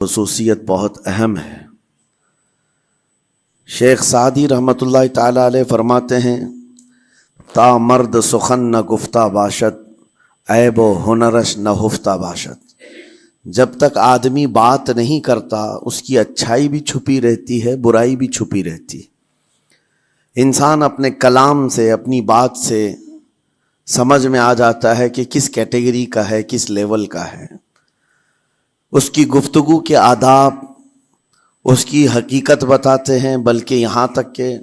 خصوصیت بہت اہم ہے۔ شیخ سعدی رحمۃ اللہ تعالی علیہ فرماتے ہیں تا مرد سخن نہ گفتہ باشد عیب و ہنرش نہ ہفتہ باشد۔ جب تک آدمی بات نہیں کرتا اس کی اچھائی بھی چھپی رہتی ہے، برائی بھی چھپی رہتی ہے۔ انسان اپنے کلام سے، اپنی بات سے سمجھ میں آ جاتا ہے کہ کس کیٹیگری کا ہے، کس لیول کا ہے۔ اس کی گفتگو کے آداب اس کی حقیقت بتاتے ہیں، بلکہ یہاں تک کہ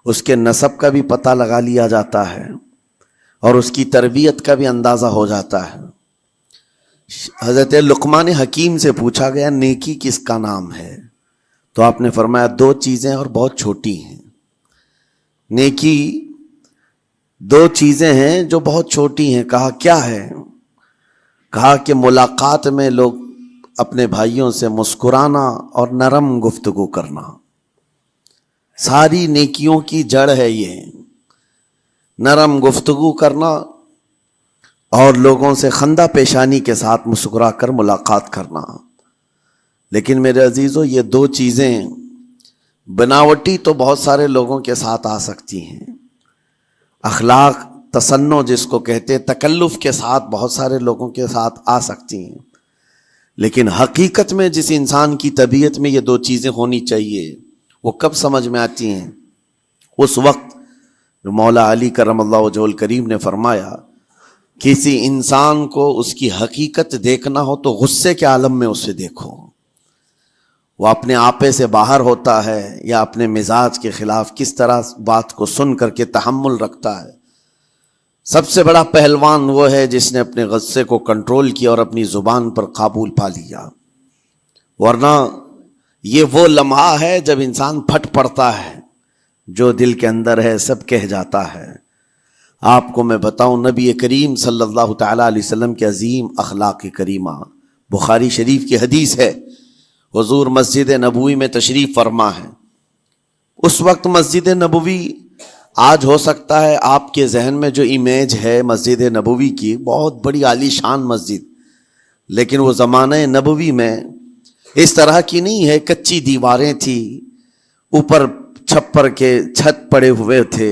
اس کے نسب کا بھی پتہ لگا لیا جاتا ہے اور اس کی تربیت کا بھی اندازہ ہو جاتا ہے۔ حضرت لقمان حکیم سے پوچھا گیا نیکی کس کا نام ہے، تو آپ نے فرمایا دو چیزیں اور بہت چھوٹی ہیں۔ نیکی دو چیزیں ہیں جو بہت چھوٹی ہیں۔ کہا کیا ہے؟ کہا کہ ملاقات میں لوگ اپنے بھائیوں سے مسکرانا اور نرم گفتگو کرنا۔ ساری نیکیوں کی جڑ ہے یہ، نرم گفتگو کرنا اور لوگوں سے خندہ پیشانی کے ساتھ مسکرا کر ملاقات کرنا۔ لیکن میرے عزیزو، یہ دو چیزیں بناوٹی تو بہت سارے لوگوں کے ساتھ آ سکتی ہیں، اخلاق تصنع جس کو کہتے ہیں، تکلف کے ساتھ بہت سارے لوگوں کے ساتھ آ سکتی ہیں، لیکن حقیقت میں جس انسان کی طبیعت میں یہ دو چیزیں ہونی چاہیے وہ کب سمجھ میں آتی ہیں؟ اس وقت جو مولا علی کرم اللہ وجہہ الکریم نے فرمایا کسی انسان کو اس کی حقیقت دیکھنا ہو تو غصے کے عالم میں اسے دیکھو، وہ اپنے آپے سے باہر ہوتا ہے یا اپنے مزاج کے خلاف کس طرح بات کو سن کر کے تحمل رکھتا ہے۔ سب سے بڑا پہلوان وہ ہے جس نے اپنے غصے کو کنٹرول کیا اور اپنی زبان پر قابو پا لیا، ورنہ یہ وہ لمحہ ہے جب انسان پھٹ پڑتا ہے، جو دل کے اندر ہے سب کہہ جاتا ہے۔ آپ کو میں بتاؤں، نبی کریم صلی اللہ تعالی علیہ وسلم کے عظیم اخلاق کریمہ، بخاری شریف کی حدیث ہے، حضور مسجد نبوی میں تشریف فرما ہے۔ اس وقت مسجد نبوی، آج ہو سکتا ہے آپ کے ذہن میں جو امیج ہے مسجد نبوی کی، بہت بڑی عالی شان مسجد، لیکن وہ زمانہ نبوی میں اس طرح کی نہیں ہے۔ کچی دیواریں تھی، اوپر چھپر کے چھت پڑے ہوئے تھے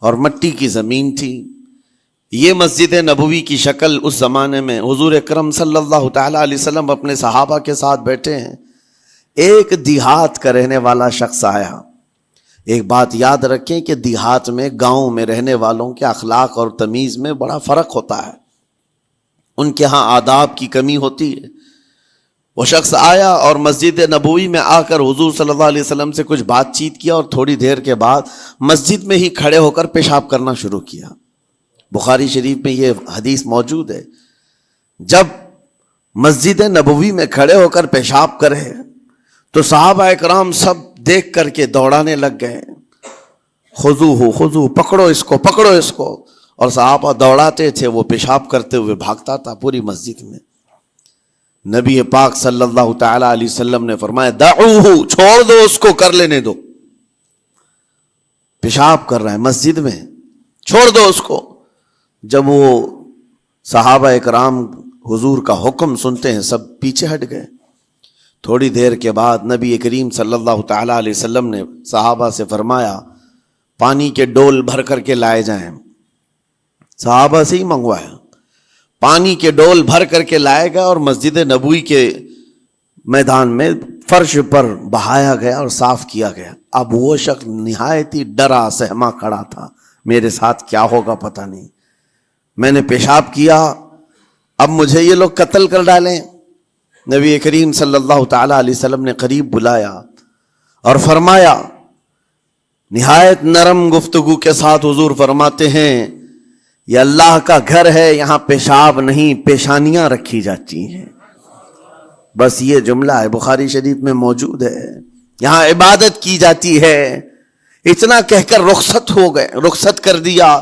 اور مٹی کی زمین تھی۔ یہ مسجد نبوی کی شکل اس زمانے میں حضور اکرم صلی اللہ تعالی علیہ وسلم اپنے صحابہ کے ساتھ بیٹھے ہیں، ایک دیہات کا رہنے والا شخص آیا۔ ایک بات یاد رکھیں کہ دیہات میں، گاؤں میں رہنے والوں کے اخلاق اور تمیز میں بڑا فرق ہوتا ہے، ان کے ہاں آداب کی کمی ہوتی ہے۔ وہ شخص آیا اور مسجد نبوی میں آ کر حضور صلی اللہ علیہ وسلم سے کچھ بات چیت کیا اور تھوڑی دیر کے بعد مسجد میں ہی کھڑے ہو کر پیشاب کرنا شروع کیا۔ بخاری شریف میں یہ حدیث موجود ہے۔ جب مسجد نبوی میں کھڑے ہو کر پیشاب کرے تو صحابہ اکرام سب دیکھ کر کے دوڑانے لگ گئے، خذوہ خذوہ، پکڑو اس کو، پکڑو اس کو، اور صحابہ دوڑاتے تھے، وہ پیشاب کرتے ہوئے بھاگتا تھا پوری مسجد میں۔ نبی پاک صلی اللہ تعالی علیہ وسلم نے فرمایا دعوہ، چھوڑ دو اس کو، کر لینے دو، پیشاب کر رہا ہے مسجد میں، چھوڑ دو اس کو۔ جب وہ صحابہ اکرام حضور کا حکم سنتے ہیں سب پیچھے ہٹ گئے۔ تھوڑی دیر کے بعد نبی کریم صلی اللہ تعالی علیہ وسلم نے صحابہ سے فرمایا پانی کے ڈول بھر کر کے لائے جائیں۔ صحابہ سے ہی منگوایا، پانی کے ڈول بھر کر کے لائے گئے اور مسجد نبوی کے میدان میں فرش پر بہایا گیا اور صاف کیا گیا۔ اب وہ شخص نہایت ہی ڈرا سہما کھڑا تھا، میرے ساتھ کیا ہوگا پتہ نہیں، میں نے پیشاب کیا، اب مجھے یہ لوگ قتل کر ڈالیں۔ نبی کریم صلی اللہ تعالی علیہ وسلم نے قریب بلایا اور فرمایا، نہایت نرم گفتگو کے ساتھ حضور فرماتے ہیں یہ اللہ کا گھر ہے، یہاں پیشاب نہیں پیشانیاں رکھی جاتی ہیں۔ بس یہ جملہ ہے، بخاری شریف میں موجود ہے، یہاں عبادت کی جاتی ہے۔ اتنا کہہ کر رخصت ہو گئے، رخصت کر دیا۔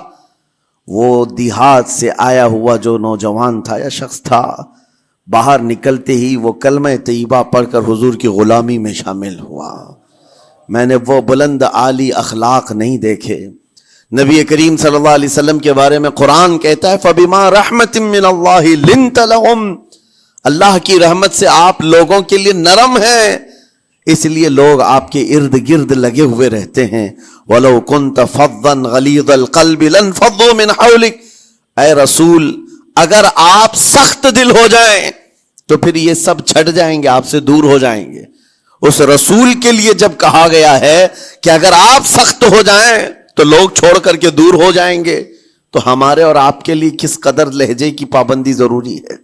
وہ دیہات سے آیا ہوا جو نوجوان تھا یا شخص تھا، باہر نکلتے ہی وہ کلمہ طیبہ پڑھ کر حضور کی غلامی میں شامل ہوا۔ میں نے وہ بلند عالی اخلاق نہیں دیکھے۔ نبی کریم صلی اللہ علیہ وسلم کے بارے میں قرآن کہتا ہے فَبِمَا رَحْمَةٍ مِّنَ اللَّهِ لِنْتَ لَهُمْ اللہ کی رحمت سے آپ لوگوں کے لیے نرم ہیں، اس لیے لوگ آپ کے ارد گرد لگے ہوئے رہتے ہیں۔ وَلَوْ كُنْتَ فَظًّا غَلِيظَ الْقَلْبِ لَانفَضُّوا مِنْ حَوْلِكَ، اے رسول اگر آپ سخت دل ہو جائیں تو پھر یہ سب چھٹ جائیں گے، آپ سے دور ہو جائیں گے۔ اس رسول کے لیے جب کہا گیا ہے کہ اگر آپ سخت ہو جائیں تو لوگ چھوڑ کر کے دور ہو جائیں گے، تو ہمارے اور آپ کے لیے کس قدر لہجے کی پابندی ضروری ہے۔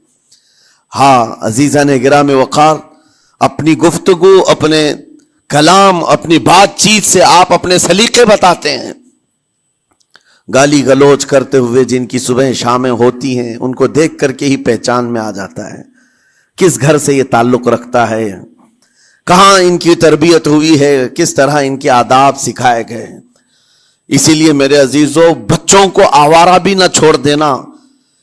ہاں عزیزان گرام وقار، اپنی گفتگو، اپنے کلام، اپنی بات چیت سے آپ اپنے سلیقے بتاتے ہیں۔ گالی گلوچ کرتے ہوئے جن کی صبح شامیں ہوتی ہیں، ان کو دیکھ کر کے ہی پہچان میں آ جاتا ہے کس گھر سے یہ تعلق رکھتا ہے، کہاں ان کی تربیت ہوئی ہے، کس طرح ان کے آداب سکھائے گئے۔ اسی لیے میرے عزیزو، بچوں کو آوارہ بھی نہ چھوڑ دینا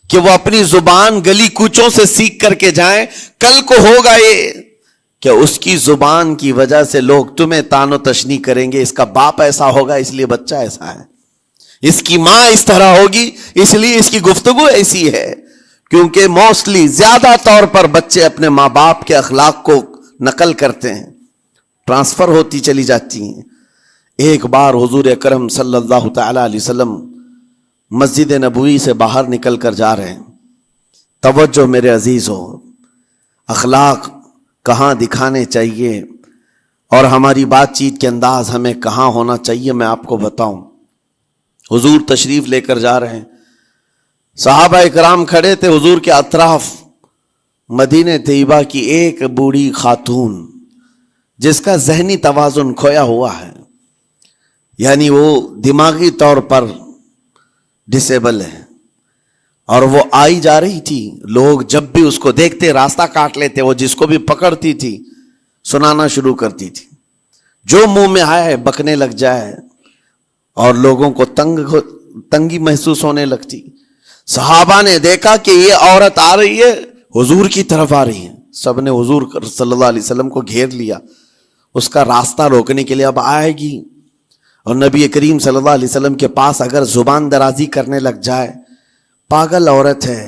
کہ وہ اپنی زبان گلی کوچوں سے سیکھ کر کے جائیں۔ کل کو ہوگا یہ کہ اس کی زبان کی وجہ سے لوگ تمہیں تان و تشنی کریں گے، اس کا باپ ایسا ہوگا اس لیے بچہ ایسا ہے، اس کی ماں اس طرح ہوگی اس لیے اس کی گفتگو ایسی ہے۔ کیونکہ موسٹلی زیادہ طور پر بچے اپنے ماں باپ کے اخلاق کو نقل کرتے ہیں، ٹرانسفر ہوتی چلی جاتی ہیں۔ ایک بار حضور اکرم صلی اللہ تعالی علیہ وسلم مسجد نبوی سے باہر نکل کر جا رہے ہیں۔ توجہ میرے عزیزو، اخلاق کہاں دکھانے چاہیے اور ہماری بات چیت کے انداز ہمیں کہاں ہونا چاہیے، میں آپ کو بتاؤں۔ حضور تشریف لے کر جا رہے ہیں، صحابہ اکرام کھڑے تھے حضور کے اطراف۔ مدینہ طیبہ کی ایک بوڑھی خاتون جس کا ذہنی توازن کھویا ہوا ہے، یعنی وہ دماغی طور پر ڈسیبل ہے، اور وہ آئی جا رہی تھی۔ لوگ جب بھی اس کو دیکھتے راستہ کاٹ لیتے، وہ جس کو بھی پکڑتی تھی سنانا شروع کرتی تھی، جو منہ میں آئے بکنے لگ جائے، اور لوگوں کو تنگی محسوس ہونے لگتی۔ صحابہ نے دیکھا کہ یہ عورت آ رہی ہے، حضور کی طرف آ رہی ہے، سب نے حضور صلی اللہ علیہ وسلم کو گھیر لیا، اس کا راستہ روکنے کے لیے۔ اب آئے گی اور نبی کریم صلی اللہ علیہ وسلم کے پاس اگر زبان درازی کرنے لگ جائے، پاگل عورت ہے،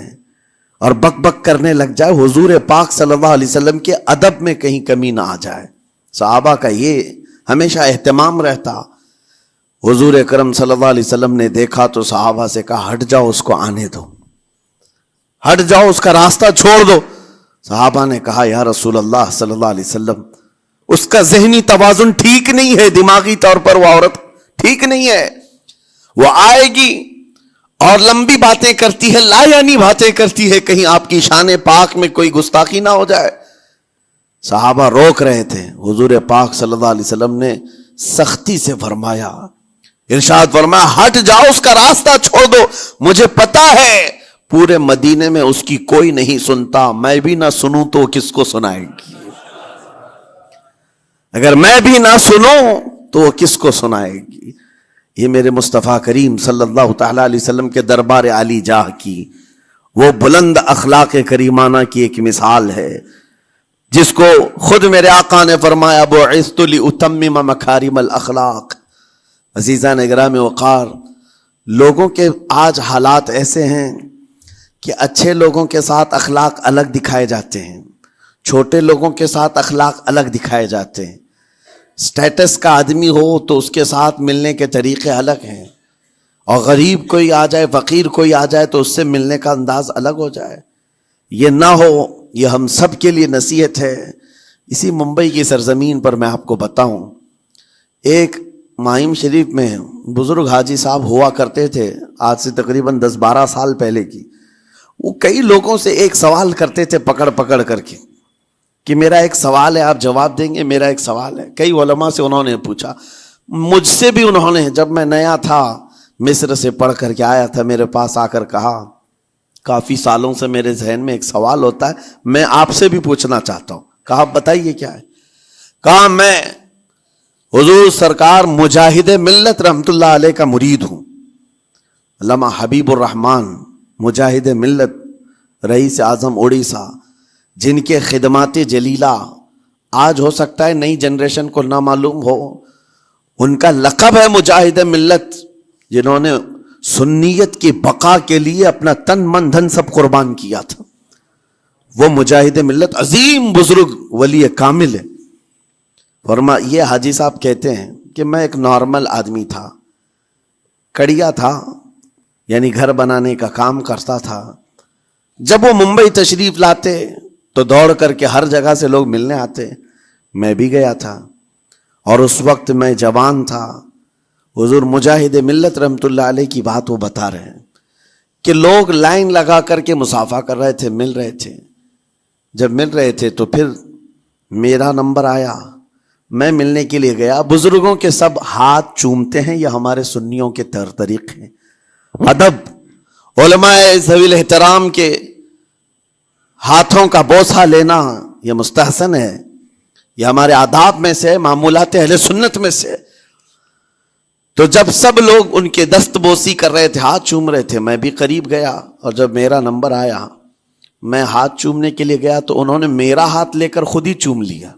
اور بک بک کرنے لگ جائے، حضور پاک صلی اللہ علیہ وسلم کے ادب میں کہیں کمی نہ آ جائے۔ صحابہ کا یہ ہمیشہ اہتمام رہتا۔ حضور اکرم صلی اللہ علیہ وسلم نے دیکھا تو صحابہ سے کہا، ہٹ جاؤ، اس کو آنے دو، ہٹ جاؤ، اس کا راستہ چھوڑ دو۔ صحابہ نے کہا، یا رسول اللہ صلی اللہ علیہ وسلم، اس کا ذہنی توازن ٹھیک نہیں ہے، دماغی طور پر وہ عورت ٹھیک نہیں ہے، وہ آئے گی اور لمبی باتیں کرتی ہے، لا یعنی باتیں کرتی ہے، کہیں آپ کی شان پاک میں کوئی گستاخی نہ ہو جائے۔ صحابہ روک رہے تھے، حضور پاک صلی اللہ علیہ وسلم نے سختی سے فرمایا، ارشاد فرمایا، ہٹ جاؤ، اس کا راستہ چھوڑ دو، مجھے پتا ہے پورے مدینے میں اس کی کوئی نہیں سنتا، میں بھی نہ سنوں تو کس کو سنائے گی؟ اگر میں بھی نہ سنوں تو وہ کس کو سنائے گی؟ یہ میرے مصطفیٰ کریم صلی اللہ تعالی علیہ وسلم کے دربار عالی جاہ کی وہ بلند اخلاق کریمانہ کی ایک مثال ہے، جس کو خود میرے آقا نے فرمایا، بعثت لأتمم مکارم الاخلاق۔ عزیزان گرامی وقار، لوگوں کے آج حالات ایسے ہیں کہ اچھے لوگوں کے ساتھ اخلاق الگ دکھائے جاتے ہیں، چھوٹے لوگوں کے ساتھ اخلاق الگ دکھائے جاتے ہیں۔ سٹیٹس کا آدمی ہو تو اس کے ساتھ ملنے کے طریقے الگ ہیں، اور غریب کوئی آ جائے، فقیر کوئی آ جائے تو اس سے ملنے کا انداز الگ ہو جائے۔ یہ نہ ہو، یہ ہم سب کے لیے نصیحت ہے۔ اسی ممبئی کی سرزمین پر میں آپ کو بتاؤں، ایک ماہم شریف میں بزرگ حاجی صاحب ہوا کرتے تھے، آج سے تقریباً 10-12 سال پہلے کی۔ وہ کئی لوگوں سے ایک سوال کرتے تھے پکڑ پکڑ کر کے کہ میرا ایک سوال ہے، آپ جواب دیں گے، میرا ایک سوال ہے۔ کئی علماء سے انہوں نے پوچھا، مجھ سے بھی انہوں نے، جب میں نیا تھا مصر سے پڑھ کر کے آیا تھا، میرے پاس آ کر کہا، کافی سالوں سے میرے ذہن میں ایک سوال ہوتا ہے، میں آپ سے بھی پوچھنا چاہتا ہوں۔ کہا بتائیے کیا ہے؟ کہا میں حضور سرکار مجاہد ملت رحمت اللہ علیہ کا مرید ہوں، علامہ حبیب الرحمن مجاہد ملت، رئیس اعظم اڑیسہ، جن کے خدمات جلیلہ آج ہو سکتا ہے نئی جنریشن کو نہ معلوم ہو، ان کا لقب ہے مجاہد ملت، جنہوں نے سنیت کی بقا کے لیے اپنا تن من دھن سب قربان کیا تھا۔ وہ مجاہد ملت عظیم بزرگ ولی کامل ہے. یہ حاجی صاحب کہتے ہیں کہ میں ایک نارمل آدمی تھا, کڑیا تھا, یعنی گھر بنانے کا کام کرتا تھا. جب وہ ممبئی تشریف لاتے تو دوڑ کر کے ہر جگہ سے لوگ ملنے آتے, میں بھی گیا تھا. اور اس وقت میں جوان تھا. حضور مجاہد ملت رحمت اللہ علیہ کی بات وہ بتا رہے ہیں کہ لوگ لائن لگا کر کے مصافحہ کر رہے تھے, مل رہے تھے. جب مل رہے تھے تو پھر میرا نمبر آیا, میں ملنے کے لیے گیا. بزرگوں کے سب ہاتھ چومتے ہیں, یہ ہمارے سنیوں کے طریق ہیں. ادب علماء ذوی الاحترام کے ہاتھوں کا بوسہ لینا یہ مستحسن ہے, یہ ہمارے آداب میں سے, معمولات اہل سنت میں سے. تو جب سب لوگ ان کے دست بوسی کر رہے تھے, ہاتھ چوم رہے تھے, میں بھی قریب گیا. اور جب میرا نمبر آیا, میں ہاتھ چومنے کے لیے گیا تو انہوں نے میرا ہاتھ لے کر خود ہی چوم لیا.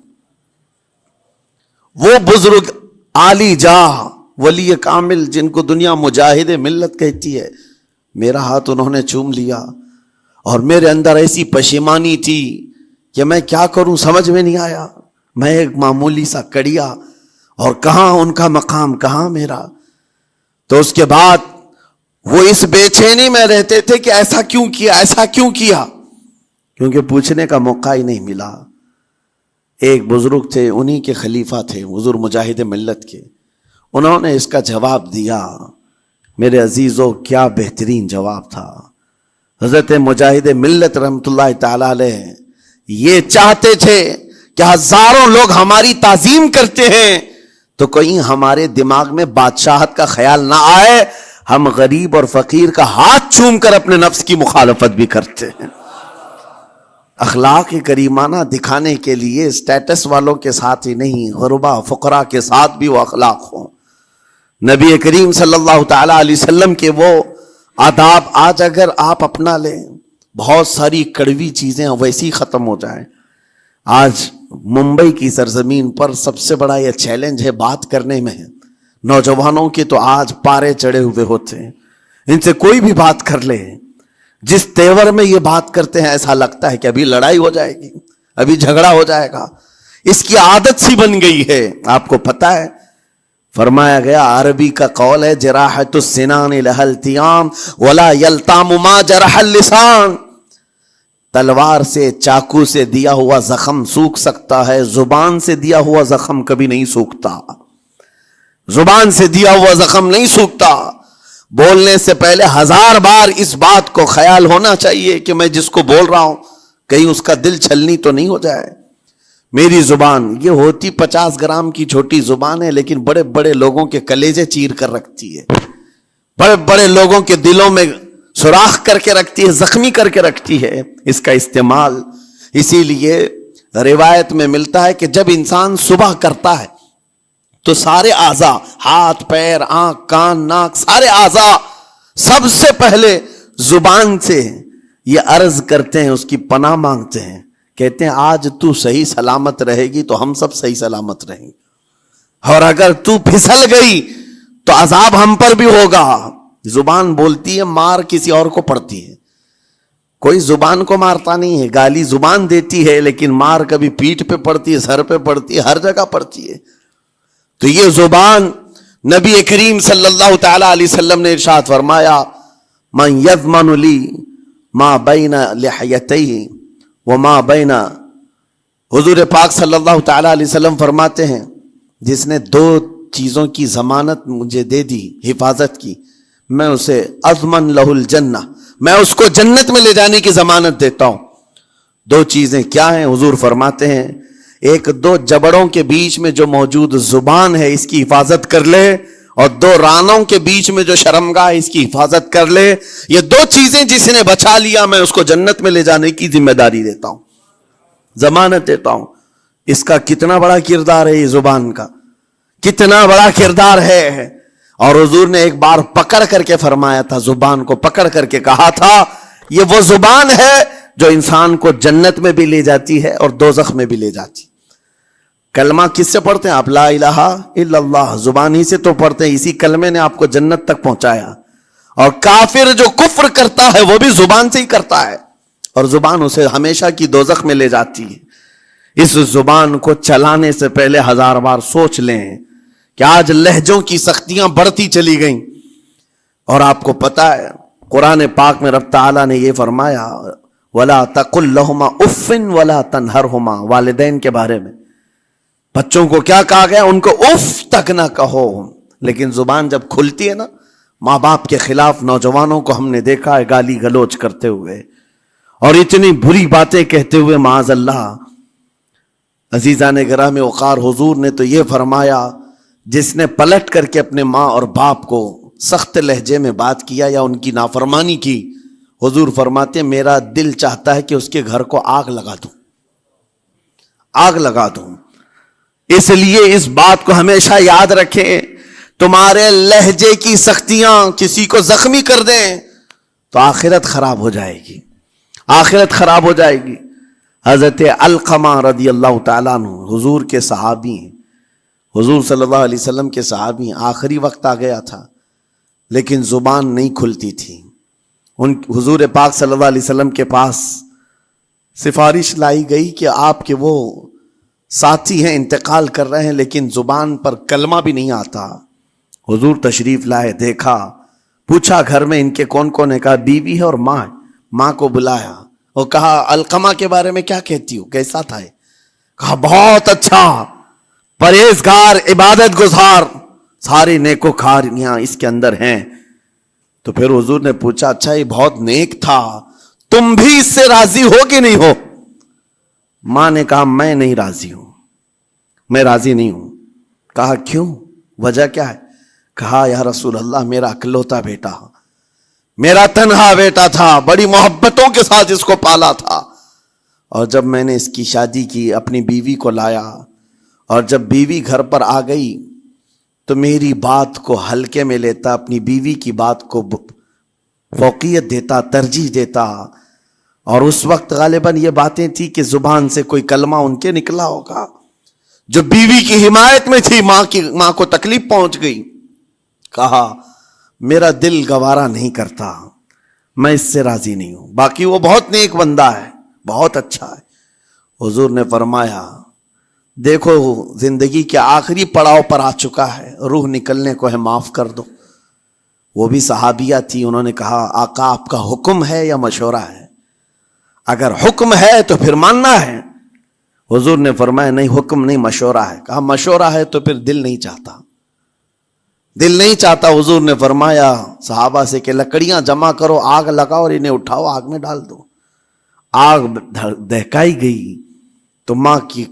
وہ بزرگ عالی جاہ ولی کامل جن کو دنیا مجاہد ملت کہتی ہے, میرا ہاتھ انہوں نے چوم لیا. اور میرے اندر ایسی پشیمانی تھی کہ میں کیا کروں, سمجھ میں نہیں آیا. میں ایک معمولی سا کڑیا, اور کہاں ان کا مقام, کہاں میرا. تو اس کے بعد وہ اس بے چینی میں رہتے تھے کہ ایسا کیوں کیا, ایسا کیوں کیا, کیونکہ پوچھنے کا موقع ہی نہیں ملا. ایک بزرگ تھے, انہی کے خلیفہ تھے حضور مجاہد ملت کے, انہوں نے اس کا جواب دیا. میرے عزیزو کیا بہترین جواب تھا. حضرت مجاہد ملت رحمت اللہ تعالی علیہ یہ چاہتے تھے کہ ہزاروں لوگ ہماری تعظیم کرتے ہیں تو کہیں ہمارے دماغ میں بادشاہت کا خیال نہ آئے, ہم غریب اور فقیر کا ہاتھ چوم کر اپنے نفس کی مخالفت بھی کرتے ہیں. اخلاق کریمانہ دکھانے کے لیے اسٹیٹس والوں کے ساتھ ہی نہیں, غربا فقراء کے ساتھ بھی وہ اخلاق ہوں. نبی کریم صلی اللہ تعالی علیہ وسلم کے وہ آداب آج اگر آپ اپنا لیں, بہت ساری کڑوی چیزیں ویسی ختم ہو جائیں. آج ممبئی کی سرزمین پر سب سے بڑا یہ چیلنج ہے بات کرنے میں. نوجوانوں کے تو آج پارے چڑھے ہوئے ہوتے ہیں, ان سے کوئی بھی بات کر لے, جس تیور میں یہ بات کرتے ہیں ایسا لگتا ہے کہ ابھی لڑائی ہو جائے گی, ابھی جھگڑا ہو جائے گا. اس کی عادت سی بن گئی ہے. آپ کو پتہ ہے فرمایا گیا, عربی کا قول ہے, جراحت السنان لها التیام ولا یلتام ما جرح اللسان. تلوار سے, چاقو سے دیا ہوا زخم سوکھ سکتا ہے, زبان سے دیا ہوا زخم کبھی نہیں سوکھتا. زبان سے دیا ہوا زخم نہیں سوکھتا. بولنے سے پہلے 1000 بار اس بات کو خیال ہونا چاہیے کہ میں جس کو بول رہا ہوں کہیں اس کا دل چھلنی تو نہیں ہو جائے. میری زبان یہ ہوتی 50 گرام کی چھوٹی زبان ہے, لیکن بڑے بڑے لوگوں کے کلیجے چیر کر رکھتی ہے, بڑے بڑے لوگوں کے دلوں میں سوراخ کر کے رکھتی ہے, زخمی کر کے رکھتی ہے اس کا استعمال. اسی لیے روایت میں ملتا ہے کہ جب انسان صبح کرتا ہے تو سارے اعضاء, ہاتھ پیر آنکھ کان ناک, سارے اعضاء سب سے پہلے زبان سے یہ عرض کرتے ہیں, اس کی پناہ مانگتے ہیں, کہتے ہیں آج تو صحیح سلامت رہے گی تو ہم سب صحیح سلامت رہیں گے, اور اگر تو پھسل گئی تو عذاب ہم پر بھی ہوگا. زبان بولتی ہے, مار کسی اور کو پڑتی ہے, کوئی زبان کو مارتا نہیں ہے. گالی زبان دیتی ہے لیکن مار کبھی پیٹھ پہ پڑتی ہے, سر پہ پڑتی ہے, ہر جگہ پڑتی ہے. تو یہ زبان نبی کریم صلی اللہ تعالی علیہ وسلم نے ارشاد فرمایا, من یضمن لی ما بین لحیتیہ وما بین. حضور پاک صلی اللہ تعالی علیہ وسلم فرماتے ہیں, جس نے 2 چیزوں کی ضمانت مجھے دے دی, حفاظت کی, میں اسے اضمن لہ الجنہ, میں اس کو جنت میں لے جانے کی ضمانت دیتا ہوں. 2 چیزیں کیا ہیں؟ حضور فرماتے ہیں, ایک 2 جبڑوں کے بیچ میں جو موجود زبان ہے اس کی حفاظت کر لے, اور 2 رانوں کے بیچ میں جو شرمگاہ ہے اس کی حفاظت کر لے. یہ 2 چیزیں جس نے بچا لیا میں اس کو جنت میں لے جانے کی ذمہ داری دیتا ہوں, ضمانت دیتا ہوں. اس کا کتنا بڑا کردار ہے, یہ زبان کا کتنا بڑا کردار ہے. اور حضور نے ایک بار پکڑ کر کے فرمایا تھا, زبان کو پکڑ کر کے کہا تھا, یہ وہ زبان ہے جو انسان کو جنت میں بھی لے جاتی ہے اور دوزخ میں بھی لے جاتی. کلمہ کس سے پڑھتے ہیں آپ؟ لا الہ الا اللہ, زبان ہی سے تو پڑھتے ہیں, اسی کلمے نے آپ کو جنت تک پہنچایا. اور کافر جو کفر کرتا ہے وہ بھی زبان سے ہی کرتا ہے, اور زبان اسے ہمیشہ کی دوزخ میں لے جاتی ہے۔ اس زبان کو چلانے سے پہلے 1000 بار سوچ لیں کہ آج لہجوں کی سختیاں بڑھتی چلی گئیں، اور آپ کو پتا ہے قرآن پاک میں رب تعالیٰ نے یہ فرمایا وَلَا تَقُلْ لَهُمَا اُفٍّ وَلَا تَنْهَرْهُمَا، والدین کے بارے میں بچوں کو کیا کہا گیا؟ ان کو اف تک نہ کہو۔ لیکن زبان جب کھلتی ہے نا، ماں باپ کے خلاف نوجوانوں کو ہم نے دیکھا ہے گالی گلوچ کرتے ہوئے اور اتنی بری باتیں کہتے ہوئے، معاذ اللہ۔ عزیزان گرامی وقار، حضور نے تو یہ فرمایا جس نے پلٹ کر کے اپنے ماں اور باپ کو سخت لہجے میں بات کیا یا ان کی نافرمانی کی، حضور فرماتے ہیں میرا دل چاہتا ہے کہ اس کے گھر کو آگ لگا دوں، آگ لگا دوں۔ اس لیے اس بات کو ہمیشہ یاد رکھیں، تمہارے لہجے کی سختیاں کسی کو زخمی کر دیں تو آخرت خراب ہو جائے گی، آخرت خراب ہو جائے گی۔ حضرت علقمہ رضی اللہ تعالیٰ عنہ حضور کے صحابی ہیں، حضور صلی اللہ علیہ وسلم کے صحابی ہیں۔ آخری وقت آ گیا تھا لیکن زبان نہیں کھلتی تھی۔ ان حضور پاک صلی اللہ علیہ وسلم کے پاس سفارش لائی گئی کہ آپ کے وہ ساتھی ہیں انتقال کر رہے ہیں لیکن زبان پر کلمہ بھی نہیں آتا۔ حضور تشریف لائے، دیکھا، پوچھا گھر میں ان کے کون کون ہے؟ کہا بیوی ہے اور ماں ہے۔ ماں کو بلایا اور کہا علقمہ کے بارے میں کیا کہتی ہو، کیسا تھا؟ کہا بہت اچھا، پرہیزگار، عبادت گزار، سارے نیکوکاریاں اس کے اندر ہیں۔ تو پھر حضور نے پوچھا اچھا یہ بہت نیک تھا، تم بھی اس سے راضی ہو کہ نہیں ہو؟ ماں نے کہا میں نہیں راضی ہوں، میں راضی نہیں ہوں۔ کہا کیوں، وجہ کیا ہے؟ کہا یا رسول اللہ میرا اکلوتا بیٹا، میرا تنہا بیٹا تھا، بڑی محبتوں کے ساتھ اس کو پالا تھا، اور جب میں نے اس کی شادی کی اپنی بیوی کو لایا، اور جب بیوی گھر پر آ گئی تو میری بات کو ہلکے میں لیتا، اپنی بیوی کی بات کو فوقیت دیتا، ترجیح دیتا، اور اس وقت غالباً یہ باتیں تھی کہ زبان سے کوئی کلمہ ان کے نکلا ہوگا جو بیوی کی حمایت میں تھی، ماں کو تکلیف پہنچ گئی۔ کہا میرا دل گوارا نہیں کرتا، میں اس سے راضی نہیں ہوں، باقی وہ بہت نیک بندہ ہے، بہت اچھا ہے۔ حضور نے فرمایا دیکھو زندگی کے آخری پڑاؤ پر آ چکا ہے، روح نکلنے کو ہے، معاف کر دو۔ وہ بھی صحابیہ تھی، انہوں نے کہا آقا آپ کا حکم ہے یا مشورہ ہے؟ اگر حکم ہے تو پھر ماننا ہے۔ حضور نے فرمایا نہیں، حکم نہیں، مشورہ ہے۔ کہا مشورہ ہے تو پھر دل نہیں چاہتا، دل نہیں چاہتا۔ حضور نے فرمایا صحابہ سے کہ لکڑیاں جمع کرو، آگ لگاؤ اور انہیں اٹھاؤ، آگ میں ڈال دو۔ آگ دہکائی گئی تو ماں کی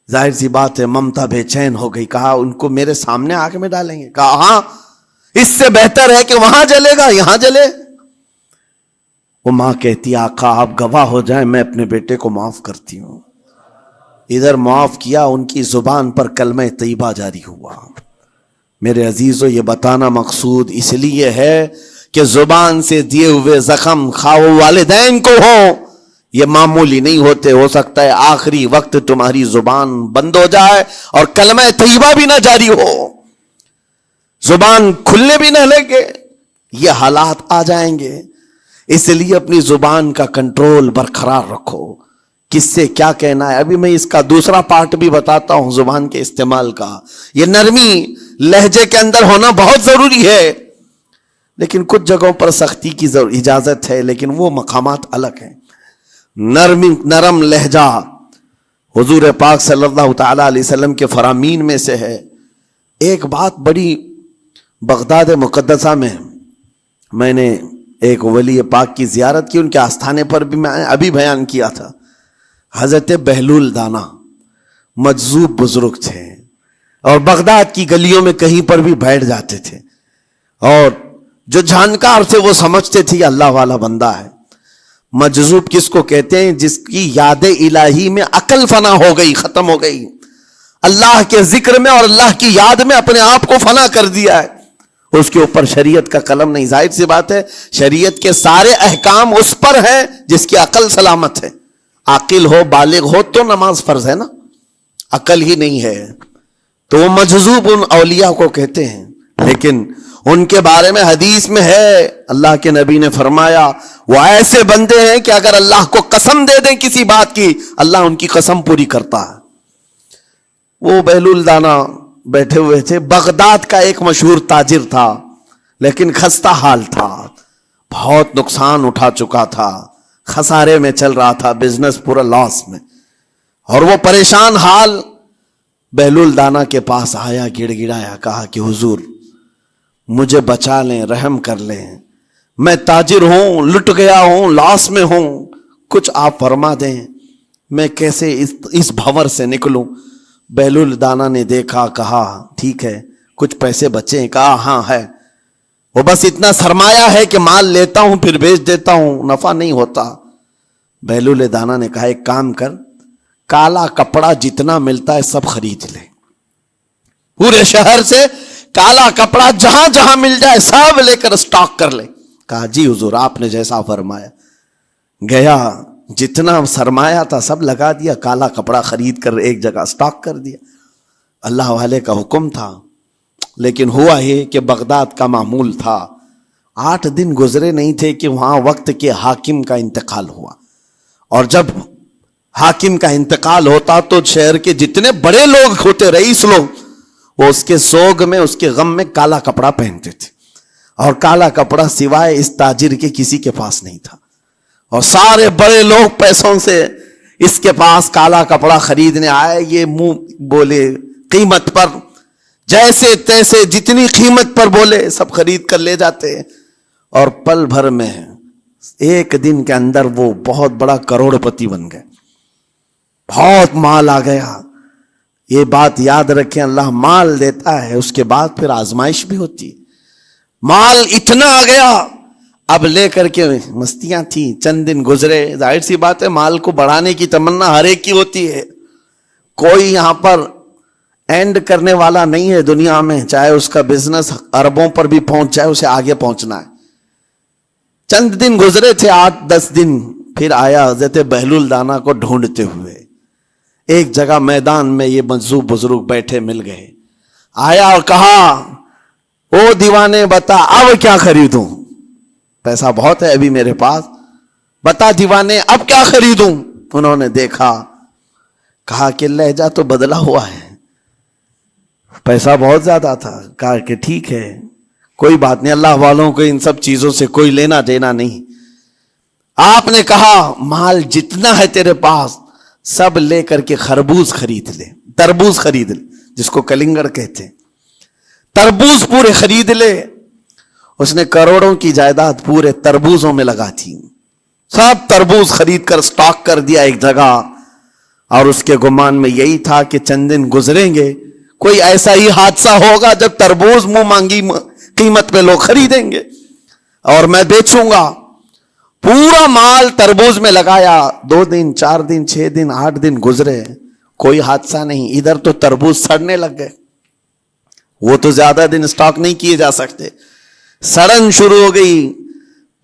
ظاہر سی بات ہے ممتا بے چین ہو گئی۔ کہا ان کو میرے سامنے آگ میں ڈالیں گے؟ کہا ہاں، اس سے بہتر ہے کہ وہاں جلے گا، یہاں جلے۔ وہ ماں کہتی آقا آپ گواہ ہو جائیں، میں اپنے بیٹے کو معاف کرتی ہوں۔ ادھر معاف کیا، ان کی زبان پر کلمہ طیبہ جاری ہوا۔ میرے عزیزو یہ بتانا مقصود اس لیے ہے کہ زبان سے دیے ہوئے زخم خواہ والدین کو ہو، یہ معمولی نہیں ہوتے۔ ہو سکتا ہے آخری وقت تمہاری زبان بند ہو جائے اور کلمہ طیبہ بھی نہ جاری ہو، زبان کھلنے بھی نہ لگے، یہ حالات آ جائیں گے۔ اس لیے اپنی زبان کا کنٹرول برقرار رکھو، کس سے کیا کہنا ہے۔ ابھی میں اس کا دوسرا پارٹ بھی بتاتا ہوں زبان کے استعمال کا۔ یہ نرمی لہجے کے اندر ہونا بہت ضروری ہے، لیکن کچھ جگہوں پر سختی کی اجازت ہے، لیکن وہ مقامات الگ ہیں۔ نرم لہجہ حضور پاک صلی اللہ تعالی علیہ وسلم کے فرامین میں سے ہے۔ ایک بات بڑی بغداد مقدسہ میں نے ایک ولی پاک کی زیارت کی، ان کے آستانے پر بھی میں ابھی بیان کیا تھا۔ حضرت بہلول دانا مجذوب بزرگ تھے اور بغداد کی گلیوں میں کہیں پر بھی بیٹھ جاتے تھے، اور جو جانکار تھے وہ سمجھتے تھے اللہ والا بندہ ہے۔ مجذوب کس کو کہتے ہیں؟ جس کی یاد الہی میں عقل فنا ہو گئی، ختم ہو گئی، اللہ کے ذکر میں اور اللہ کی یاد میں اپنے آپ کو فنا کر دیا ہے، اس کے اوپر شریعت کا قلم نہیں۔ ظاہر سی بات ہے شریعت کے سارے احکام اس پر ہیں جس کی عقل سلامت ہے۔ عاقل ہو، بالغ ہو تو نماز فرض ہے نا، عقل ہی نہیں ہے تو وہ مجذوب ان اولیاء کو کہتے ہیں۔ لیکن ان کے بارے میں حدیث میں ہے، اللہ کے نبی نے فرمایا وہ ایسے بندے ہیں کہ اگر اللہ کو قسم دے دیں کسی بات کی، اللہ ان کی قسم پوری کرتا ہے۔ وہ بہلول دانا بیٹھے ہوئے تھے، بغداد کا ایک مشہور تاجر تھا، لیکن خستہ حال تھا، بہت نقصان اٹھا چکا تھا، خسارے میں چل رہا تھا، بزنس پورا لاس میں، اور وہ پریشان حال بہلول دانا کے پاس آیا، گڑ گڑایا، کہا کہ حضور مجھے بچا لیں، رحم کر لیں، میں تاجر ہوں، لٹ گیا ہوں، لاس میں ہوں، کچھ آپ فرما دیں، میں کیسے اس بھنور سے نکلوں؟ بہلول دانا نے دیکھا، کہا ٹھیک ہے، کچھ پیسے بچے ہیں؟ کہا ہاں ہے، وہ بس اتنا سرمایہ ہے کہ مال لیتا ہوں پھر بیچ دیتا ہوں، نفع نہیں ہوتا۔ بہلول دانا نے کہا ایک کام کر، کالا کپڑا جتنا ملتا ہے سب خرید لے، پورے شہر سے کالا کپڑا جہاں جہاں مل جائے سب لے کر اسٹاک کر لے۔ کہا جی حضور آپ نے جیسا فرمایا۔ گیا، جتنا سرمایہ تھا سب لگا دیا، کالا کپڑا خرید کر ایک جگہ اسٹاک کر دیا۔ اللہ والے کا حکم تھا، لیکن ہوا یہ کہ بغداد کا معمول تھا، 8 دن گزرے نہیں تھے کہ وہاں وقت کے حاکم کا انتقال ہوا، اور جب حاکم کا انتقال ہوتا تو شہر کے جتنے بڑے لوگ ہوتے، رئیس لوگ، وہ اس کے سوگ میں، اس کے غم میں کالا کپڑا پہنتے تھے، اور کالا کپڑا سوائے اس تاجر کے کسی کے پاس نہیں تھا، اور سارے بڑے لوگ پیسوں سے اس کے پاس کالا کپڑا خریدنے آئے، یہ منہ بولے قیمت پر، جیسے تیسے جتنی قیمت پر بولے سب خرید کر لے جاتے، اور پل بھر میں ایک دن کے اندر وہ بہت بڑا کروڑ پتی بن گئے، بہت مال آ گیا۔ یہ بات یاد رکھیں، اللہ مال دیتا ہے، اس کے بعد پھر آزمائش بھی ہوتی ہے۔ مال اتنا آ گیا، اب لے کر کے مستیاں تھیں، چند دن گزرے، ظاہر سی بات ہے مال کو بڑھانے کی تمنا ہر ایک کی ہوتی ہے، کوئی یہاں پر اینڈ کرنے والا نہیں ہے دنیا میں، چاہے اس کا بزنس اربوں پر بھی پہنچ جائے، اسے آگے پہنچنا ہے۔ چند دن گزرے تھے، 8-10 دن، پھر آیا حضرت بہلول دانا کو ڈھونڈتے ہوئے، ایک جگہ میدان میں یہ مجذوب بزرگ بیٹھے مل گئے، آیا اور کہا او دیوانے بتا اب کیا خریدوں، پیسہ بہت ہے ابھی میرے پاس، بتا دیوانے اب کیا خریدوں؟ انہوں نے دیکھا، کہا کہ لہجہ تو بدلا ہوا ہے، پیسہ بہت زیادہ تھا، کہا کہ ٹھیک ہے کوئی بات نہیں، اللہ والوں کو ان سب چیزوں سے کوئی لینا دینا نہیں۔ آپ نے کہا مال جتنا ہے تیرے پاس سب لے کر کے خربوز خرید لے، تربوز خرید لے، جس کو کلنگڑ کہتے ہیں، تربوز پورے خرید لے۔ اس نے کروڑوں کی جائیداد پورے تربوزوں میں لگا تھی، سب تربوز خرید کر سٹاک کر دیا ایک جگہ، اور اس کے گمان میں یہی تھا کہ چند دن گزریں گے، کوئی ایسا ہی حادثہ ہوگا جب تربوز منہ مانگی قیمت پہ لوگ خریدیں گے اور میں بیچوں گا۔ پورا مال تربوز میں لگایا، 2 دن 4 دن 6 دن 8 دن گزرے، کوئی حادثہ نہیں، ادھر تو تربوز سڑنے لگ گئے، وہ تو زیادہ دن سٹاک نہیں کیے جا سکتے، سڑن شروع ہو گئی،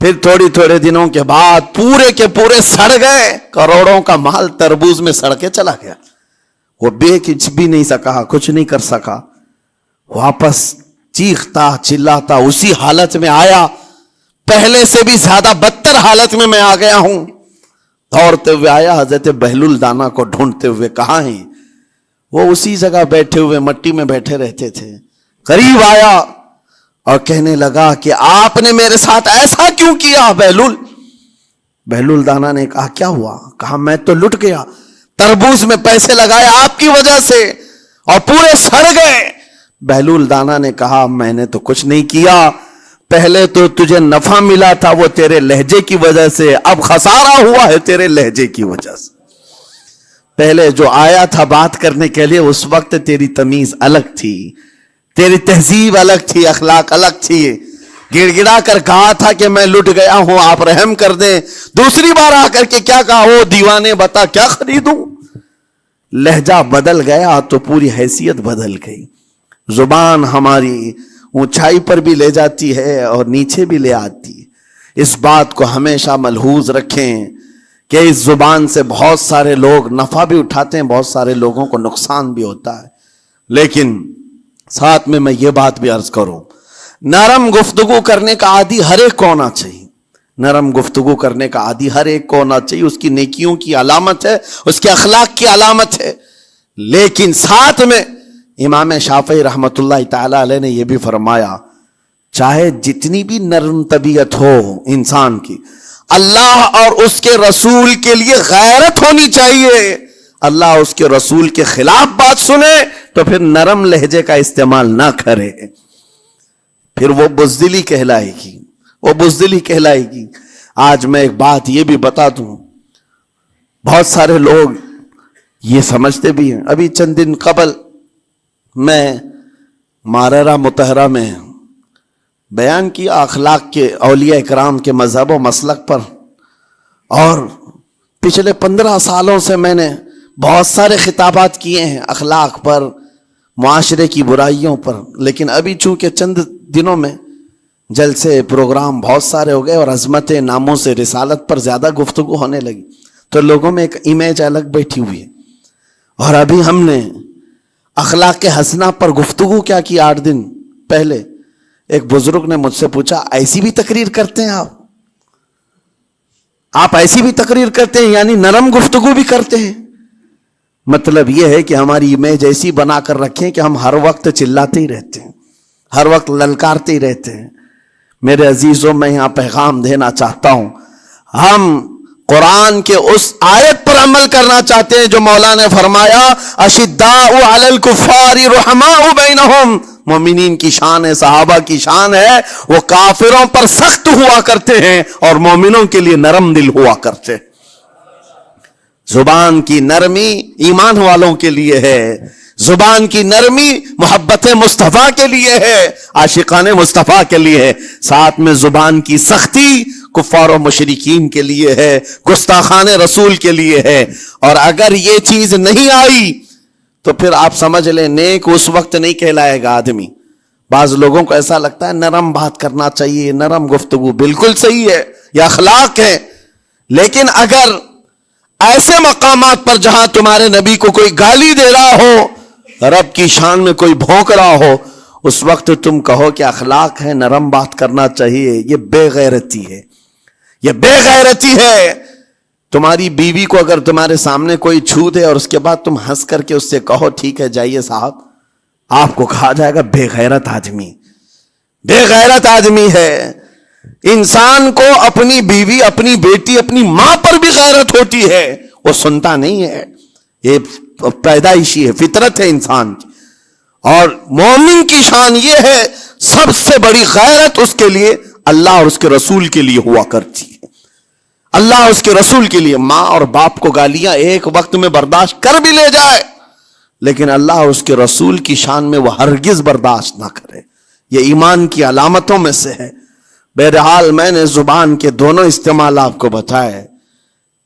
پھر تھوڑے دنوں کے بعد پورے کے پورے سڑ گئے، کروڑوں کا مال تربوز میں سڑ کے چلا گیا، وہ بیچ بھی نہیں سکا، کچھ نہیں کر سکا، واپس چیختا چلاتا اسی حالت میں آیا، پہلے سے بھی زیادہ بدتر حالت میں میں آ گیا ہوں، دوڑتے ہوئے آیا، حضرت بہلول دانا کو ڈھونڈتے ہوئے، کہاں ہیں؟ وہ اسی جگہ بیٹھے ہوئے مٹی میں بیٹھے رہتے تھے، قریب آیا اور کہنے لگا کہ آپ نے میرے ساتھ ایسا کیوں کیا بہلول؟ بہلول دانا نے کہا کیا ہوا؟ کہا میں تو لٹ گیا، تربوز میں پیسے لگائے آپ کی وجہ سے اور پورے سڑ گئے۔ بہلول دانا نے کہا میں نے تو کچھ نہیں کیا، پہلے تو تجھے نفع ملا تھا وہ تیرے لہجے کی وجہ سے، اب خسارہ ہوا ہے تیرے لہجے کی وجہ سے۔ پہلے جو آیا تھا بات کرنے کے لیے اس وقت تیری تمیز الگ تھی، تیری تہذیب الگ تھی، اخلاق الگ تھی، گڑ گڑا کر کہا تھا کہ میں لٹ گیا ہوں آپ رحم کر دیں، دوسری بار آ کر کے کیا کہا؟ وہ دیوانے بتا کیا خریدوں؟ لہجہ بدل گیا تو پوری حیثیت بدل گئی، زبان ہماری اونچائی پر بھی لے جاتی ہے اور نیچے بھی لے آتی ہے۔ اس بات کو ہمیشہ ملحوظ رکھیں کہ اس زبان سے بہت سارے لوگ نفع بھی اٹھاتے ہیں، بہت سارے لوگوں کو نقصان بھی ہوتا ہے، لیکن ساتھ میں یہ بات بھی عرض کروں، نرم گفتگو کرنے کا عادی ہر ایک کو ہونا چاہیے، نرم گفتگو کرنے کا عادی ہر ایک کو ہونا چاہیے، اس کی نیکیوں کی علامت ہے، اس کے اخلاق کی علامت ہے۔ لیکن ساتھ میں امام شافعی رحمۃ اللہ تعالی علیہ نے یہ بھی فرمایا، چاہے جتنی بھی نرم طبیعت ہو انسان کی، اللہ اور اس کے رسول کے لیے غیرت ہونی چاہیے۔ اللہ اس کے رسول کے خلاف بات سنے تو پھر نرم لہجے کا استعمال نہ کرے، پھر وہ بزدلی کہلائے گی، وہ بزدلی کہلائے گی۔ آج میں ایک بات یہ بھی بتا دوں، بہت سارے لوگ یہ سمجھتے بھی ہیں، ابھی چند دن قبل میں ماررہ مطہرہ میں بیان کیا اخلاق کے، اولیاء اکرام کے مذہب و مسلک پر، اور پچھلے 15 سالوں سے میں نے بہت سارے خطابات کیے ہیں اخلاق پر، معاشرے کی برائیوں پر، لیکن ابھی چونکہ چند دنوں میں جلسے پروگرام بہت سارے ہو گئے اور عظمت ناموں سے رسالت پر زیادہ گفتگو ہونے لگی، تو لوگوں میں ایک امیج الگ بیٹھی ہوئی ہے۔ اور ابھی ہم نے اخلاق کے حسنہ پر گفتگو کیا کی 8 دن پہلے، ایک بزرگ نے مجھ سے پوچھا، ایسی بھی تقریر کرتے ہیں آپ ایسی بھی تقریر کرتے ہیں، یعنی نرم گفتگو بھی کرتے ہیں؟ مطلب یہ ہے کہ ہماری امیج ایسی بنا کر رکھیں کہ ہم ہر وقت چلاتے ہی رہتے ہیں، ہر وقت للکارتے ہی رہتے ہیں۔ میرے عزیزوں، میں یہاں پیغام دینا چاہتا ہوں، ہم قرآن کے اس آیت پر عمل کرنا چاہتے ہیں جو مولا نے فرمایا، اشداء علی الکفار رحماء بینہم۔ مومنین کی شان ہے، صحابہ کی شان ہے، وہ کافروں پر سخت ہوا کرتے ہیں اور مومنوں کے لیے نرم دل ہوا کرتے ہیں۔ زبان کی نرمی ایمان والوں کے لیے ہے، زبان کی نرمی محبت مصطفیٰ کے لیے ہے، عاشقان مصطفیٰ کے لیے ہے، ساتھ میں زبان کی سختی کفار و مشرکین کے لیے ہے، گستاخان رسول کے لیے ہے۔ اور اگر یہ چیز نہیں آئی تو پھر آپ سمجھ لیں نیک اس وقت نہیں کہلائے گا آدمی۔ بعض لوگوں کو ایسا لگتا ہے نرم بات کرنا چاہیے، نرم گفتگو، بالکل صحیح ہے، یہ اخلاق ہے، لیکن اگر ایسے مقامات پر جہاں تمہارے نبی کو کوئی گالی دے رہا ہو، رب کی شان میں کوئی بھونک رہا ہو، اس وقت تم کہو کہ اخلاق ہے، نرم بات کرنا چاہیے، یہ بے غیرتی ہے، یہ بے غیرتی ہے۔ تمہاری بیوی کو اگر تمہارے سامنے کوئی چھو دے اور اس کے بعد تم ہنس کر کے اس سے کہو ٹھیک ہے جائیے صاحب، آپ کو کہا جائے گا بے غیرت آدمی، بے غیرت آدمی ہے۔ انسان کو اپنی بیوی، اپنی بیٹی، اپنی ماں پر بھی غیرت ہوتی ہے، وہ سنتا نہیں ہے، یہ پیدائشی ہے، فطرت ہے انسان کی۔ اور مومن کی شان یہ ہے، سب سے بڑی غیرت اس کے لیے اللہ اور اس کے رسول کے لیے ہوا کرتی ہے۔ اللہ اور اس کے رسول کے لیے ماں اور باپ کو گالیاں ایک وقت میں برداشت کر بھی لے جائے، لیکن اللہ اور اس کے رسول کی شان میں وہ ہرگز برداشت نہ کرے، یہ ایمان کی علامتوں میں سے ہے۔ بہرحال میں نے زبان کے دونوں استعمال آپ کو بتائے،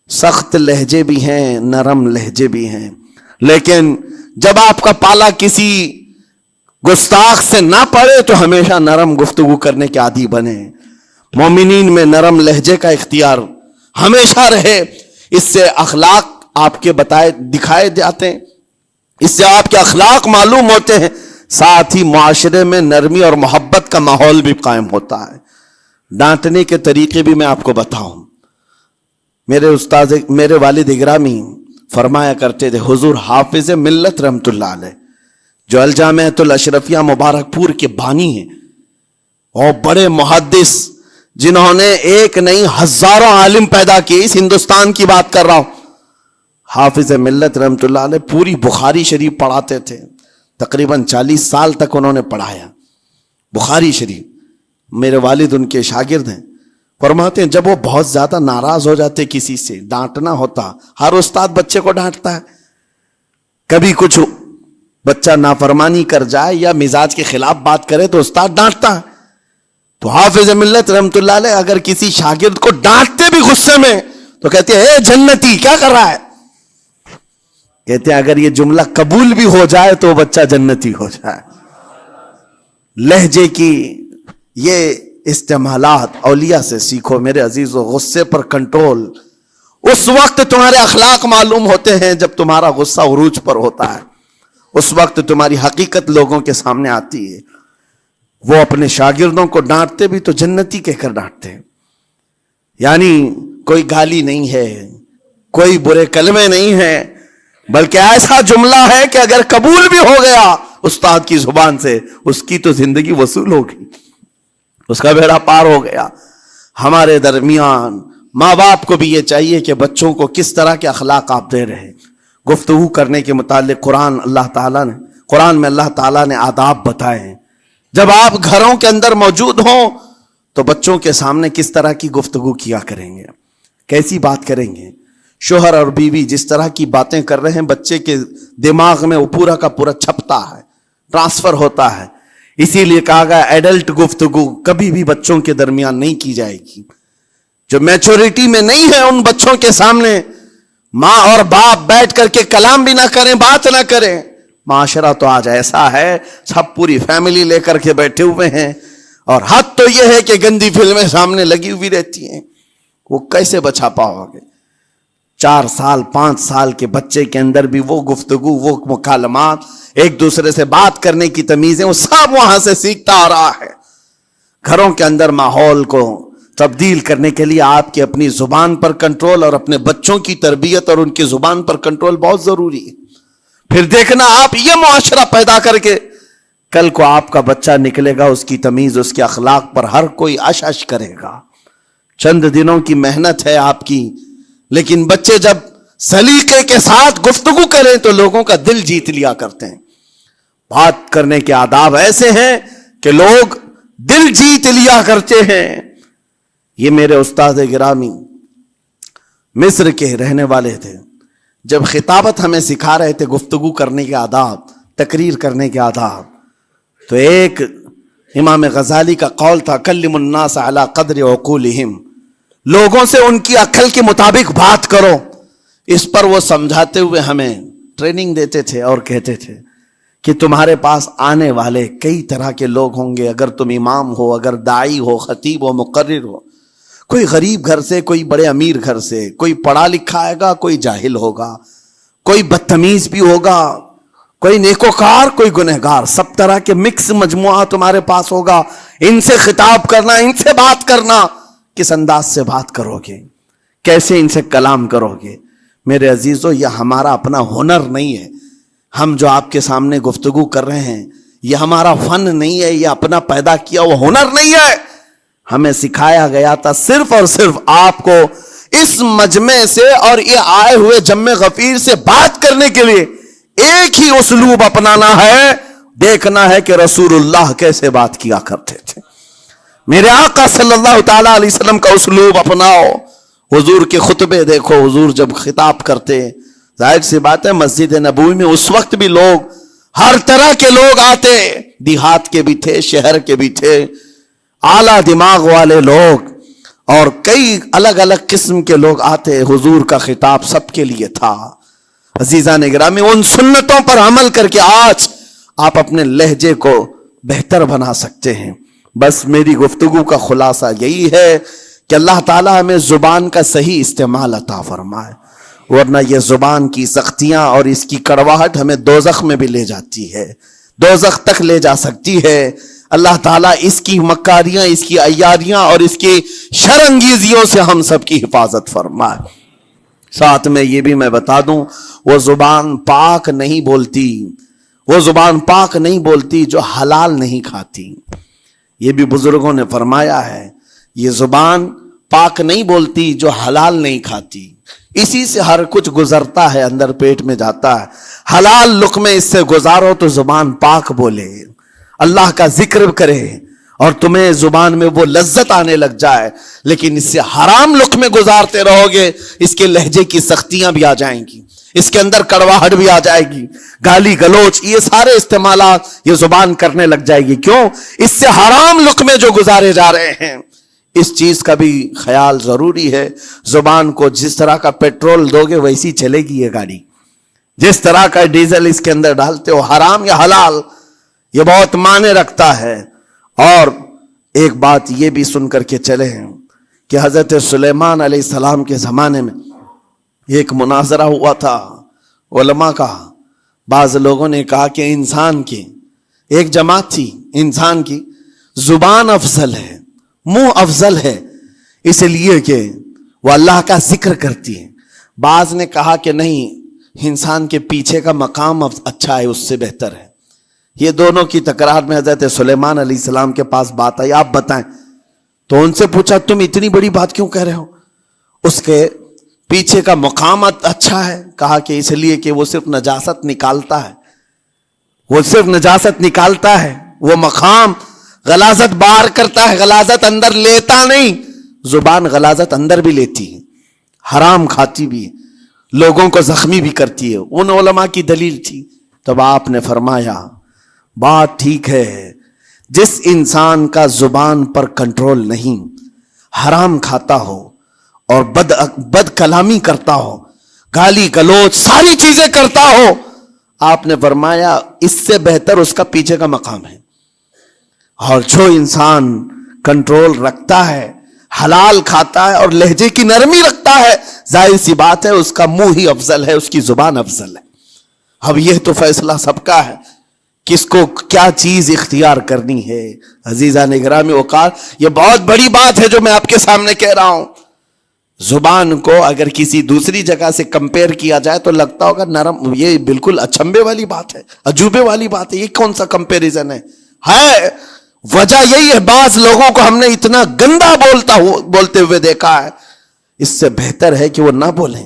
سخت لہجے بھی ہیں، نرم لہجے بھی ہیں، لیکن جب آپ کا پالا کسی گستاخ سے نہ پڑے تو ہمیشہ نرم گفتگو کرنے کے عادی بنے۔ مومنین میں نرم لہجے کا اختیار ہمیشہ رہے، اس سے اخلاق آپ کے بتائے دکھائے جاتے ہیں، اس سے آپ کے اخلاق معلوم ہوتے ہیں، ساتھ ہی معاشرے میں نرمی اور محبت کا ماحول بھی قائم ہوتا ہے۔ ڈانٹنے کے طریقے بھی میں آپ کو بتاؤں، میرے والد اگرامی فرمایا کرتے تھے، حضور حافظ ملت رحمت اللہ علیہ جو الجامعۃ الاشرفیہ مبارک پور کے بانی ہیں اور بڑے محدث جنہوں نے ایک نہیں ہزاروں عالم پیدا کیے، اس ہندوستان کی بات کر رہا ہوں، حافظ ملت رحمت اللہ علیہ پوری بخاری شریف پڑھاتے تھے، تقریباً 40 سال تک انہوں نے پڑھایا بخاری شریف۔ میرے والد ان کے شاگرد ہیں، فرماتے ہیں جب وہ بہت زیادہ ناراض ہو جاتے کسی سے، ڈانٹنا ہوتا، ہر استاد بچے کو ڈانٹتا ہے، کبھی کچھ بچہ نافرمانی کر جائے یا مزاج کے خلاف بات کرے تو استاد ڈانٹتا ہے، تو حافظ ملت رحمت اللہ علیہ اگر کسی شاگرد کو ڈانٹتے بھی غصے میں تو کہتے ہیں اے جنتی کیا کر رہا ہے، کہتے ہیں اگر یہ جملہ قبول بھی ہو جائے تو بچہ جنتی ہو جائے۔ لہجے کی یہ استعمالات اولیاء سے سیکھو میرے عزیزو، غصے پر کنٹرول اس وقت تمہارے اخلاق معلوم ہوتے ہیں جب تمہارا غصہ عروج پر ہوتا ہے، اس وقت تمہاری حقیقت لوگوں کے سامنے آتی ہے. وہ اپنے شاگردوں کو ڈانٹتے بھی تو جنتی کہہ کر ڈانٹتے ہیں. یعنی کوئی گالی نہیں ہے, کوئی برے کلمے نہیں ہیں, بلکہ ایسا جملہ ہے کہ اگر قبول بھی ہو گیا استاد کی زبان سے, اس کی تو زندگی وصول ہوگی, اس کا بیڑا پار ہو گیا. ہمارے درمیان ماں باپ کو بھی یہ چاہیے کہ بچوں کو کس طرح کے اخلاق آپ دے رہے ہیں. گفتگو کرنے کے متعلق قرآن میں اللہ تعالیٰ نے آداب بتائے ہیں. جب آپ گھروں کے اندر موجود ہوں تو بچوں کے سامنے کس طرح کی گفتگو کیا کریں گے, کیسی بات کریں گے. شوہر اور بیوی جس طرح کی باتیں کر رہے ہیں بچے کے دماغ میں وہ پورا کا پورا چھپتا ہے, ٹرانسفر ہوتا ہے. اسی لیے کہا گیا ایڈلٹ گفتگو کبھی بھی بچوں کے درمیان نہیں کی جائے گی. جو میچورٹی میں نہیں ہے ان بچوں کے سامنے ماں اور باپ بیٹھ کر کے کلام بھی نہ کریں, بات نہ کریں. معاشرہ تو آج ایسا ہے, سب پوری فیملی لے کر کے بیٹھے ہوئے ہیں, اور حد تو یہ ہے کہ گندی فلمیں سامنے لگی ہوئی رہتی ہیں. وہ کیسے بچا پاؤ گے؟ 4 سال 5 سال کے بچے کے اندر بھی وہ گفتگو, وہ مکالمات, ایک دوسرے سے بات کرنے کی تمیزیں, وہ سب وہاں سے سیکھتا آ رہا ہے. گھروں کے اندر ماحول کو تبدیل کرنے کے لیے آپ کی اپنی زبان پر کنٹرول اور اپنے بچوں کی تربیت اور ان کی زبان پر کنٹرول بہت ضروری ہے. پھر دیکھنا آپ یہ معاشرہ پیدا کر کے کل کو آپ کا بچہ نکلے گا, اس کی تمیز, اس کے اخلاق پر ہر کوئی اش اش کرے گا. چند دنوں کی محنت ہے آپ کی, لیکن بچے جب سلیقے کے ساتھ گفتگو کریں تو لوگوں کا دل جیت لیا کرتے ہیں. بات کرنے کے آداب ایسے ہیں کہ لوگ دل جیت لیا کرتے ہیں. یہ میرے استاد گرامی مصر کے رہنے والے تھے. جب خطابت ہمیں سکھا رہے تھے گفتگو کرنے کے آداب, تقریر کرنے کے آداب, تو ایک امام غزالی کا قول تھا کلم الناس علی قدر عقولہم, لوگوں سے ان کی عقل کے مطابق بات کرو. اس پر وہ سمجھاتے ہوئے ہمیں ٹریننگ دیتے تھے اور کہتے تھے کہ تمہارے پاس آنے والے کئی طرح کے لوگ ہوں گے. اگر تم امام ہو, اگر داعی ہو, خطیب ہو, مقرر ہو, کوئی غریب گھر سے, کوئی بڑے امیر گھر سے, کوئی پڑھا لکھا آئے گا, کوئی جاہل ہوگا, کوئی بدتمیز بھی ہوگا, کوئی نیکوکار, کوئی گنہگار, سب طرح کے مکس مجموعہ تمہارے پاس ہوگا. ان سے خطاب کرنا, ان سے بات کرنا, کس انداز سے بات کرو گے, کیسے ان سے کلام کرو گے. میرے عزیزو, یہ ہمارا اپنا ہنر نہیں ہے. ہم جو آپ کے سامنے گفتگو کر رہے ہیں یہ ہمارا فن نہیں ہے, یہ اپنا پیدا کیا وہ ہنر نہیں ہے. ہمیں سکھایا گیا تھا صرف اور صرف آپ کو اس مجمع سے اور یہ آئے ہوئے جمع غفیر سے بات کرنے کے لیے ایک ہی اسلوب اپنانا ہے. دیکھنا ہے کہ رسول اللہ کیسے بات کیا کرتے تھے. میرے آقا صلی اللہ تعالی علیہ وسلم کا اسلوب اپناؤ. حضور کے خطبے دیکھو, حضور جب خطاب کرتے, ظاہر سی بات ہے مسجد نبوی میں اس وقت بھی لوگ, ہر طرح کے لوگ آتے, دیہات کے بھی تھے, شہر کے بھی تھے, اعلیٰ دماغ والے لوگ, اور کئی الگ الگ قسم کے لوگ آتے. حضور کا خطاب سب کے لیے تھا. عزیزان گرامی, ان سنتوں پر عمل کر کے آج آپ اپنے لہجے کو بہتر بنا سکتے ہیں. بس میری گفتگو کا خلاصہ یہی ہے کہ اللہ تعالیٰ ہمیں زبان کا صحیح استعمال عطا فرمائے, ورنہ یہ زبان کی سختیاں اور اس کی کڑواہٹ ہمیں دوزخ میں بھی لے جاتی ہے, دوزخ تک لے جا سکتی ہے. اللہ تعالیٰ اس کی مکاریاں, اس کی عیاریاں اور اس کی شرانگیزیوں سے ہم سب کی حفاظت فرمائے. ساتھ میں یہ بھی میں بتا دوں, وہ زبان پاک نہیں بولتی, وہ زبان پاک نہیں بولتی جو حلال نہیں کھاتی. یہ بھی بزرگوں نے فرمایا ہے, یہ زبان پاک نہیں بولتی جو حلال نہیں کھاتی. اسی سے ہر کچھ گزرتا ہے, اندر پیٹ میں جاتا ہے. حلال لقمے اس سے گزارو تو زبان پاک بولے, اللہ کا ذکر کرے, اور تمہیں زبان میں وہ لذت آنے لگ جائے. لیکن اس سے حرام لقمے گزارتے رہو گے, اس کے لہجے کی سختیاں بھی آ جائیں گی, اس کے اندر کڑواہٹ بھی آ جائے گی, گالی گلوچ, یہ سارے استعمالات یہ زبان کرنے لگ جائے گی. کیوں؟ اس سے حرام لقمے جو گزارے جا رہے ہیں. اس چیز کا بھی خیال ضروری ہے. زبان کو جس طرح کا پیٹرول دو گے ویسی چلے گی یہ گاڑی. جس طرح کا ڈیزل اس کے اندر ڈالتے ہو, حرام یا حلال, یہ بہت معنی رکھتا ہے. اور ایک بات یہ بھی سن کر کے چلے ہیں کہ حضرت سلیمان علیہ السلام کے زمانے میں ایک مناظرہ ہوا تھا علماء کا. بعض لوگوں نے کہا کہ انسان کی ایک جماعت تھی، انسان کی زبان افضل ہے، منہ افضل ہے، اس لیے کہ وہ اللہ کا ذکر کرتی ہے۔ بعض نے کہا کہ نہیں، انسان کے پیچھے کا مقام اچھا ہے، اس سے بہتر ہے۔ یہ دونوں کی تکرار میں حضرت سلیمان علیہ السلام کے پاس بات آئی، آپ بتائیں۔ تو ان سے پوچھا تم اتنی بڑی بات کیوں کہہ رہے ہو؟ اس کے پیچھے کا مقام اچھا ہے۔ کہا کہ اس لیے کہ وہ صرف نجاست نکالتا ہے، وہ صرف نجاست نکالتا ہے، وہ مقام غلاظت باہر کرتا ہے، غلاظت اندر لیتا نہیں۔ زبان غلاظت اندر بھی لیتی ہے، حرام کھاتی بھی ہے، لوگوں کو زخمی بھی کرتی ہے۔ ان علماء کی دلیل تھی۔ تب آپ نے فرمایا بات ٹھیک ہے، جس انسان کا زبان پر کنٹرول نہیں، حرام کھاتا ہو اور بد کلامی کرتا ہو، گالی گلوچ ساری چیزیں کرتا ہو، آپ نے فرمایا اس سے بہتر اس کا پیچھے کا مقام ہے۔ اور جو انسان کنٹرول رکھتا ہے، حلال کھاتا ہے اور لہجے کی نرمی رکھتا ہے، ظاہر سی بات ہے اس کا منہ ہی افضل ہے، اس کی زبان افضل ہے۔ اب یہ تو فیصلہ سب کا ہے، کس کو کیا چیز اختیار کرنی ہے۔ عزیزان گرامی اوقات، یہ بہت بڑی بات ہے جو میں آپ کے سامنے کہہ رہا ہوں۔ زبان کو اگر کسی دوسری جگہ سے کمپیئر کیا جائے تو لگتا ہوگا نرم، یہ بالکل اچنبے والی بات ہے، عجوبے والی بات ہے، یہ کون سا کمپیریزن ہے؟ وجہ یہی ہے، بعض لوگوں کو ہم نے اتنا گندا بولتے ہوئے دیکھا ہے، اس سے بہتر ہے کہ وہ نہ بولیں۔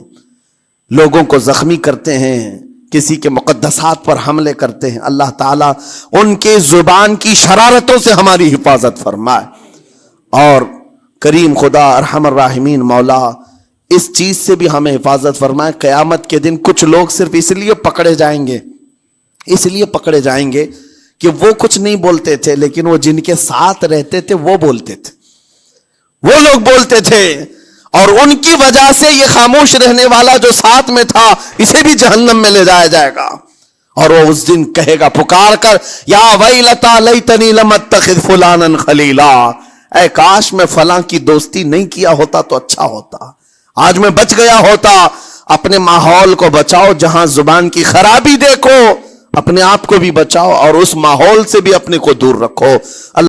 لوگوں کو زخمی کرتے ہیں، کسی کے مقدسات پر حملے کرتے ہیں۔ اللہ تعالیٰ ان کے زبان کی شرارتوں سے ہماری حفاظت فرمائے، اور کریم خدا ارحم الراحمین مولا اس چیز سے بھی ہمیں حفاظت فرمائے۔ قیامت کے دن کچھ لوگ صرف اس لیے پکڑے جائیں گے کہ وہ کچھ نہیں بولتے تھے، لیکن وہ جن کے ساتھ رہتے تھے وہ بولتے تھے، وہ لوگ بولتے تھے، اور ان کی وجہ سے یہ خاموش رہنے والا جو ساتھ میں تھا اسے بھی جہنم میں لے جایا جائے گا۔ اور وہ اس دن کہے گا پکار کر، یا ویلتا لیتنی لم اتخذ فلانا خلیلا، اے کاش میں فلاں کی دوستی نہیں کیا ہوتا تو اچھا ہوتا، آج میں بچ گیا ہوتا۔ اپنے ماحول کو بچاؤ، جہاں زبان کی خرابی دیکھو اپنے آپ کو بھی بچاؤ، اور اس ماحول سے بھی اپنے کو دور رکھو۔